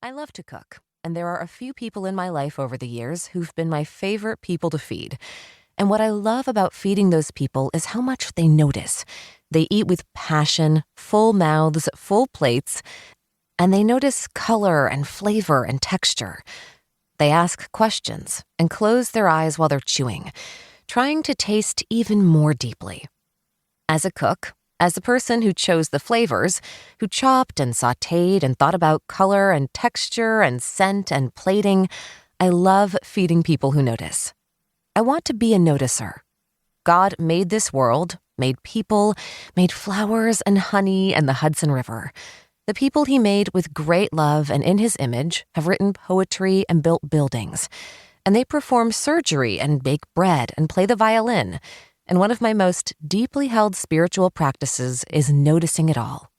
I love to cook, and there are a few people in my life over the years who've been my favorite people to feed. And what I love about feeding those people is how much they notice. They eat with passion, full mouths, full plates, and they notice color and flavor and texture. They ask questions and close their eyes while they're chewing, trying to taste even more deeply. As a cook, as a person who chose the flavors, who chopped and sautéed and thought about color and texture and scent and plating, I love feeding people who notice. I want to be a noticer. God made this world, made people, made flowers and honey and the Hudson River. The people he made with great love and in his image have written poetry and built buildings. And they perform surgery and bake bread and play the violin. And one of my most deeply held spiritual practices is noticing it all.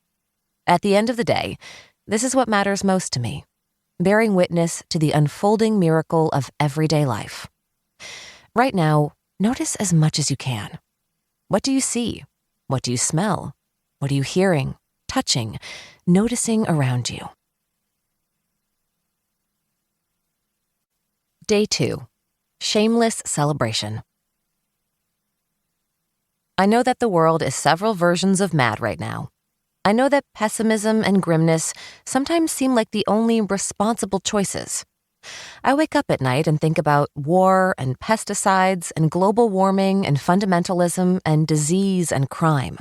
At the end of the day, this is what matters most to me, bearing witness to the unfolding miracle of everyday life. Right now, notice as much as you can. What do you see? What do you smell? What are you hearing, touching, noticing around you? Day 2. Shameless Celebration. I know that the world is several versions of mad right now. I know that pessimism and grimness sometimes seem like the only responsible choices. I wake up at night and think about war and pesticides and global warming and fundamentalism and disease and crime.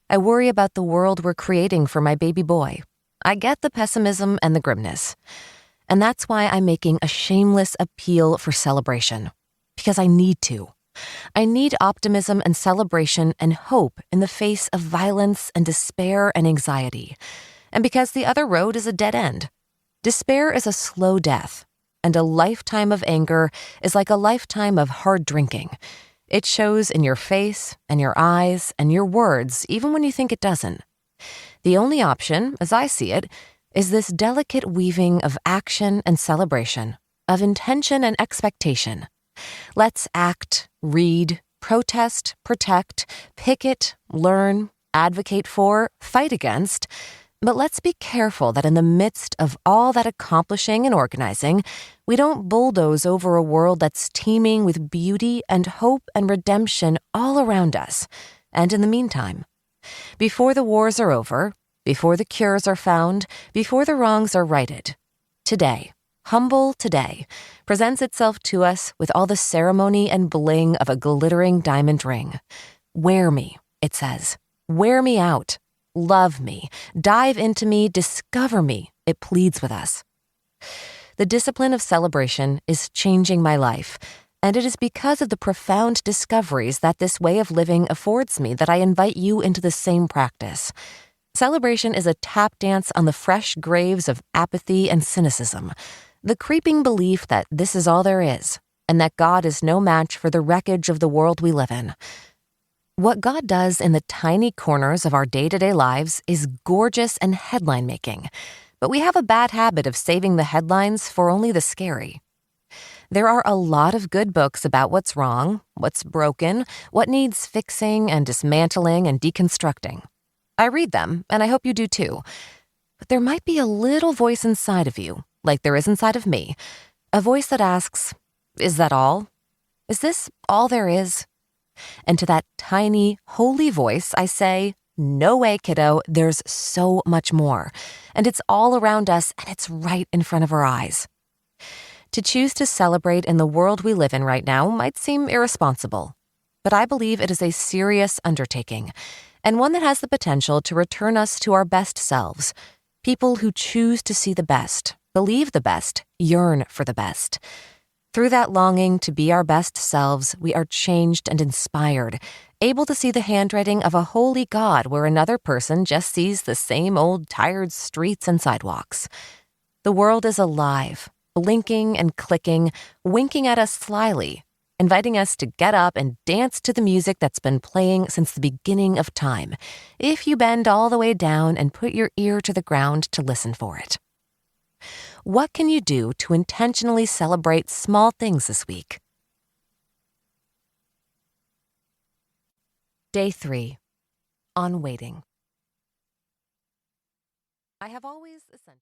I worry about the world we're creating for my baby boy. I get the pessimism and the grimness. And that's why I'm making a shameless appeal for celebration. Because I need to. I need optimism and celebration and hope in the face of violence and despair and anxiety. And because the other road is a dead end. Despair is a slow death, and a lifetime of anger is like a lifetime of hard drinking. It shows in your face and your eyes and your words, even when you think it doesn't. The only option, as I see it, is this delicate weaving of action and celebration, of intention and expectation. Let's act, read, protest, protect, picket, learn, advocate for, fight against. But let's be careful that in the midst of all that accomplishing and organizing, we don't bulldoze over a world that's teeming with beauty and hope and redemption all around us. And in the meantime, before the wars are over, before the cures are found, before the wrongs are righted, today, humble today, presents itself to us with all the ceremony and bling of a glittering diamond ring. Wear me, it says. Wear me out. Love me. Dive into me. Discover me. It pleads with us. The discipline of celebration is changing my life, and it is because of the profound discoveries that this way of living affords me that I invite you into the same practice. Celebration is a tap dance on the fresh graves of apathy and cynicism, the creeping belief that this is all there is, and that God is no match for the wreckage of the world we live in. What God does in the tiny corners of our day-to-day lives is gorgeous and headline-making, but we have a bad habit of saving the headlines for only the scary. There are a lot of good books about what's wrong, what's broken, what needs fixing and dismantling and deconstructing. I read them, and I hope you do too. But there might be a little voice inside of you, like there is inside of me, a voice that asks, is that all? Is this all there is? And to that tiny, holy voice, I say, no way, kiddo, there's so much more. And it's all around us, and it's right in front of our eyes. To choose to celebrate in the world we live in right now might seem irresponsible, but I believe it is a serious undertaking, and one that has the potential to return us to our best selves, people who choose to see the best, believe the best, yearn for the best. Through that longing to be our best selves, we are changed and inspired, able to see the handwriting of a holy God where another person just sees the same old tired streets and sidewalks. The world is alive, blinking and clicking, winking at us slyly, inviting us to get up and dance to the music that's been playing since the beginning of time, if you bend all the way down and put your ear to the ground to listen for it. What can you do to intentionally celebrate small things this week? Day 3. On waiting. I have always essentially